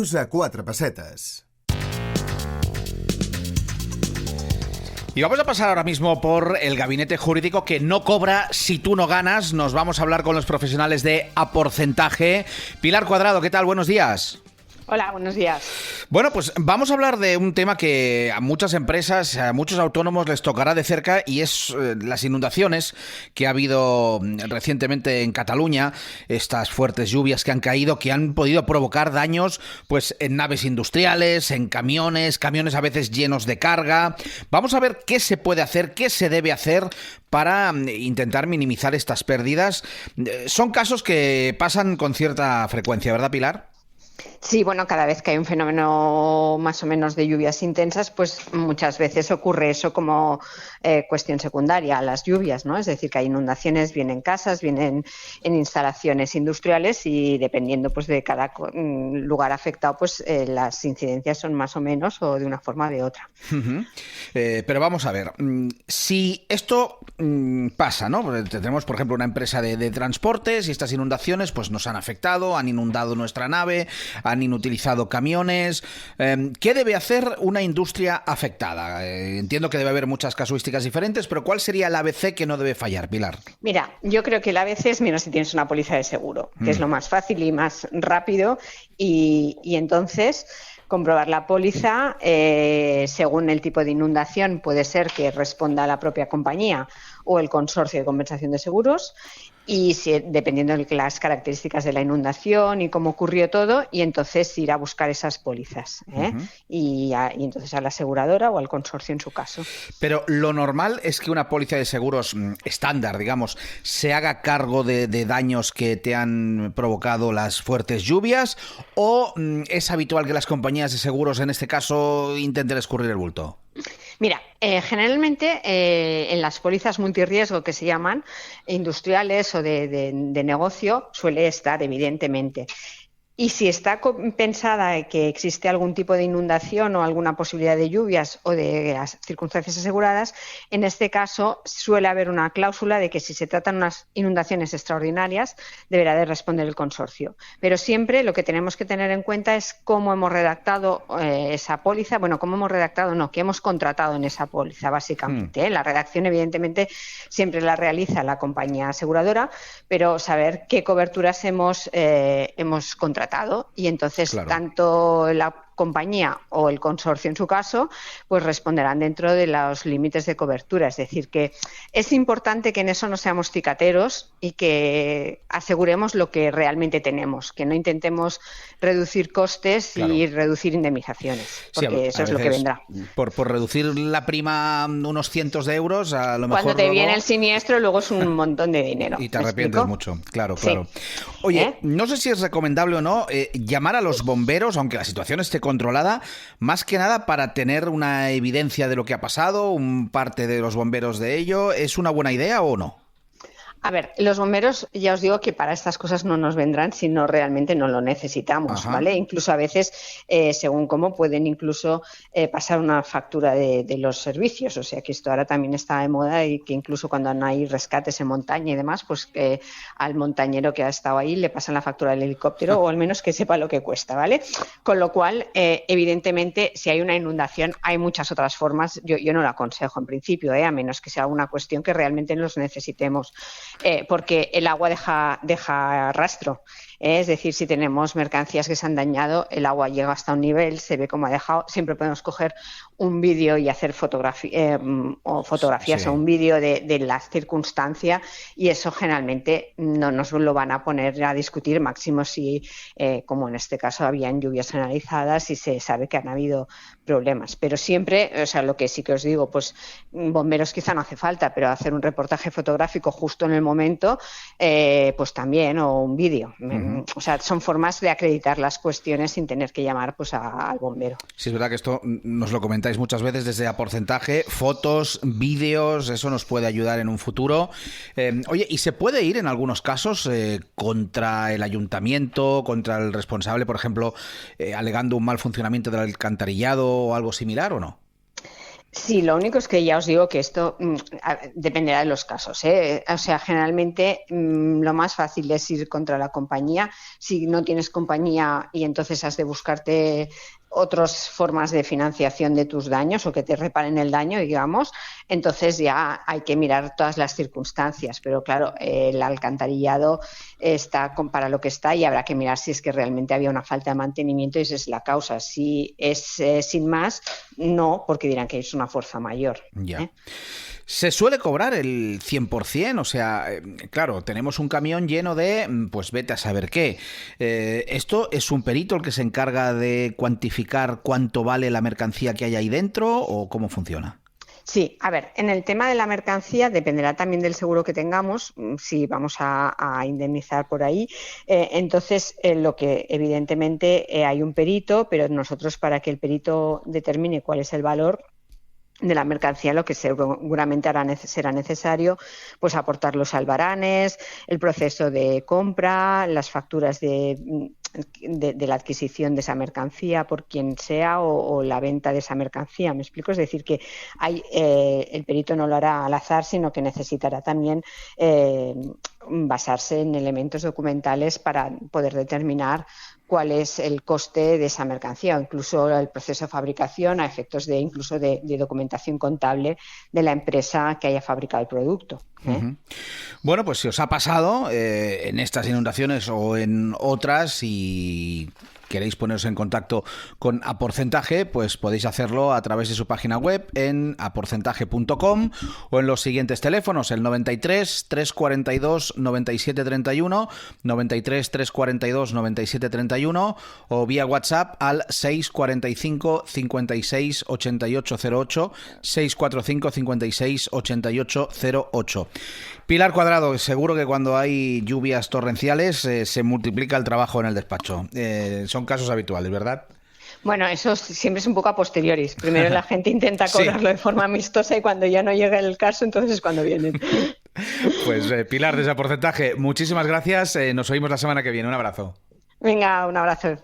Neus a 4 pessetes. Y vamos a pasar ahora mismo por el gabinete jurídico que no cobra si tú no ganas. Nos vamos a hablar con los profesionales de A Porcentaje. Pilar Cuadrado, ¿qué tal? Buenos días. Hola, buenos días. Bueno, pues vamos a hablar de un tema que a muchas empresas, a muchos autónomos les tocará de cerca, y es las inundaciones que ha habido recientemente en Cataluña, estas fuertes lluvias que han caído, que han podido provocar daños pues en naves industriales, en camiones a veces llenos de carga. Vamos a ver qué se puede hacer, qué se debe hacer para intentar minimizar estas pérdidas. Son casos que pasan con cierta frecuencia, ¿verdad, Pilar? Sí, bueno, cada vez que hay un fenómeno más o menos de lluvias intensas, pues muchas veces ocurre eso como cuestión secundaria a las lluvias, ¿no? Es decir, que hay inundaciones, vienen casas, vienen en instalaciones industriales, y dependiendo pues de cada lugar afectado, pues las incidencias son más o menos o de una forma o de otra. Pero vamos a ver, si esto pasa, ¿no? Tenemos, por ejemplo, una empresa de transportes y estas inundaciones pues nos han afectado, han inundado nuestra nave, han inutilizado camiones. ¿Qué debe hacer una industria afectada? Entiendo que debe haber muchas casuísticas diferentes, pero ¿cuál sería el ABC que no debe fallar, Pilar? Mira, yo creo que el ABC es, mira, si tienes una póliza de seguro, que es lo más fácil y más rápido, y entonces comprobar la póliza según el tipo de inundación. Puede ser que responda la propia compañía o el consorcio de compensación de seguros, y dependiendo de las características de la inundación y cómo ocurrió todo, y entonces ir a buscar esas pólizas, y entonces a la aseguradora o al consorcio en su caso. Pero lo normal es que una póliza de seguros estándar, digamos, se haga cargo de daños que te han provocado las fuertes lluvias, ¿o es habitual que las compañías de seguros en este caso intenten escurrir el bulto? Mira, generalmente en las pólizas multirriesgo, que se llaman, industriales o de negocio, suele estar, evidentemente. Y si está pensada que existe algún tipo de inundación o alguna posibilidad de lluvias o de circunstancias aseguradas, en este caso suele haber una cláusula de que si se tratan unas inundaciones extraordinarias deberá de responder el consorcio. Pero siempre lo que tenemos que tener en cuenta es cómo hemos redactado esa póliza. Bueno, cómo hemos redactado, no, qué hemos contratado en esa póliza, básicamente. La redacción, evidentemente, siempre la realiza la compañía aseguradora, pero saber qué coberturas hemos contratado. Y entonces, claro, tanto la compañía o el consorcio en su caso, pues responderán dentro de los límites de cobertura. Es decir, que es importante que en eso no seamos cicateros y que aseguremos lo que realmente tenemos, que no intentemos reducir costes, claro, y reducir indemnizaciones, porque sí, eso es lo que vendrá. Por reducir la prima unos cientos de euros, a lo mejor cuando te viene el siniestro, luego es un montón de dinero. Y te arrepientes mucho, claro, claro. Sí. Oye, no sé si es recomendable o no llamar a los bomberos, aunque la situación esté controlada, más que nada para tener una evidencia de lo que ha pasado, un parte de los bomberos de ello. ¿Es una buena idea o no? A ver, los bomberos, ya os digo que para estas cosas no nos vendrán si no realmente no lo necesitamos, ¿vale? Incluso a veces, según cómo, pueden incluso pasar una factura de los servicios. O sea que esto ahora también está de moda, y que incluso cuando no hay rescates en montaña y demás, pues al montañero que ha estado ahí le pasan la factura del helicóptero, o al menos que sepa lo que cuesta, ¿vale? Con lo cual, evidentemente, si hay una inundación, hay muchas otras formas. Yo no lo aconsejo en principio, a menos que sea una cuestión que realmente los necesitemos. Porque el agua deja rastro. Es decir, si tenemos mercancías que se han dañado, el agua llega hasta un nivel, se ve cómo ha dejado. Siempre podemos coger un vídeo y hacer fotografías, sí, o un vídeo de la circunstancia, y eso generalmente no nos lo van a poner a discutir, máximo si, como en este caso, habían lluvias generalizadas y se sabe que han habido problemas. Pero siempre, o sea, lo que sí que os digo, pues bomberos quizá no hace falta, pero hacer un reportaje fotográfico justo en el momento, pues también, o un vídeo. O sea, son formas de acreditar las cuestiones sin tener que llamar pues al bombero. Sí, es verdad que esto nos lo comentáis muchas veces desde A Porcentaje, fotos, vídeos, eso nos puede ayudar en un futuro. Oye, ¿y se puede ir en algunos casos contra el ayuntamiento, contra el responsable, por ejemplo, alegando un mal funcionamiento del alcantarillado o algo similar, o no? Sí, lo único es que ya os digo que esto dependerá de los casos, ¿eh? O sea, generalmente lo más fácil es ir contra la compañía. Si no tienes compañía y entonces has de buscarte otras formas de financiación de tus daños o que te reparen el daño, digamos, entonces ya hay que mirar todas las circunstancias. Pero claro, el alcantarillado está para lo que está y habrá que mirar si es que realmente había una falta de mantenimiento y esa es la causa. Si es sin más, no, porque dirán que es una fuerza mayor. Ya. ¿Se suele cobrar el 100%? O sea, claro, tenemos un camión lleno de, pues vete a saber qué. ¿Esto es un perito el que se encarga de cuantificar cuánto vale la mercancía que hay ahí dentro o cómo funciona? Sí, a ver, en el tema de la mercancía dependerá también del seguro que tengamos, si vamos a indemnizar por ahí. Entonces, lo que evidentemente hay un perito, pero nosotros para que el perito determine cuál es el valor de la mercancía, lo que seguramente será necesario pues aportar los albaranes, el proceso de compra, las facturas de la adquisición de esa mercancía por quien sea o la venta de esa mercancía. ¿Me explico? Es decir, que el perito no lo hará al azar, sino que necesitará también basarse en elementos documentales para poder determinar cuál es el coste de esa mercancía o incluso el proceso de fabricación a efectos de incluso de documentación contable de la empresa que haya fabricado el producto. Uh-huh. Bueno, pues si os ha pasado en estas inundaciones o en otras y queréis poneros en contacto con Aporcentaje, pues podéis hacerlo a través de su página web en aporcentaje.com o en los siguientes teléfonos, el 93 342 97 31, 93 342 97 31 o vía WhatsApp al 645 56 88 08, 645 56 88 08. Pilar Cuadrado, seguro que cuando hay lluvias torrenciales se multiplica el trabajo en el despacho. Son casos habituales, ¿verdad? Bueno, eso siempre es un poco a posteriori. Primero la gente intenta cobrarlo de forma amistosa y cuando ya no llega el caso, entonces es cuando vienen. Pues Pilar, desde Aporcentaje, muchísimas gracias. Nos oímos la semana que viene. Un abrazo. Venga, un abrazo.